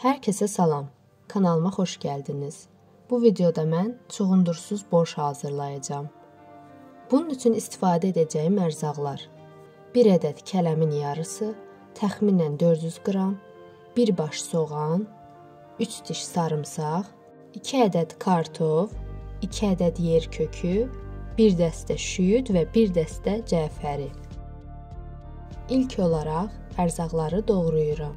Hər kəsə salam, kanalıma xoş gəldiniz. Bu videoda mən çuğundursuz borş hazırlayacağım. Bunun üçün istifadə edəcəyim ərzaqlar: 1 ədəd kələmin yarısı, təxminən 400 qram, 1 baş soğan, 3 diş sarımsaq, 2 ədəd kartof, 2 ədəd yer kökü, 1 dəstə şüyüd və 1 dəstə cəfəri. İlk olaraq ərzaqları doğrayıram.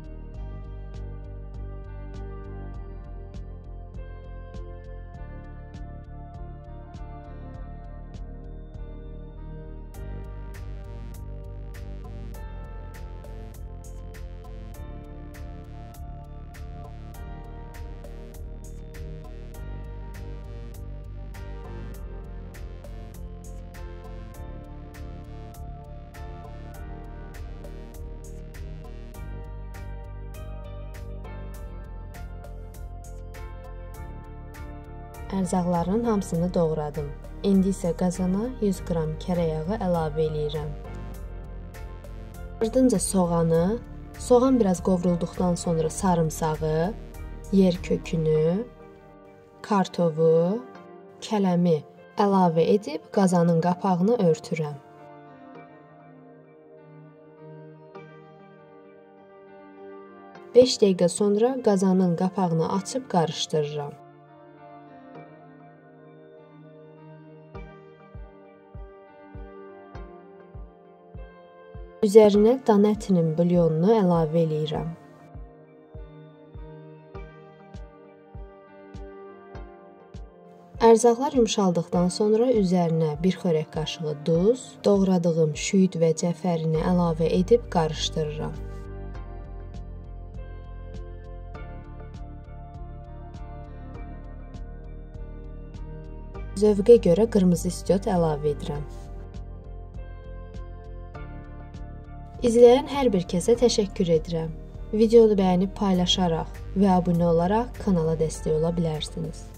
Ərzaqların hamısını doğradım. İndi isə qazana 100 qram kərə yağı əlavə eləyirəm. Ardınca soğan biraz qovrulduqdan sonra sarımsağı, yer kökünü, kartofu, kələmi əlavə edib qazanın qapağını örtürəm. Beş dəqiqə sonra qazanın qapağını açıb qarışdırıram. Üzərinə dana ətinin bulyonunu əlavə eləyirəm. Ərzaqlar yumşaldıqdan sonra üzərinə 1 xörək qaşığı duz, doğradığım şüyüd və cəfərini əlavə edib qarışdırıram. Zövqə görə qırmızı istiot əlavə edirəm. İzləyən hər bir kəsə təşəkkür edirəm. Videonu bəyənib paylaşaraq və abunə olaraq kanala dəstək ola bilərsiniz.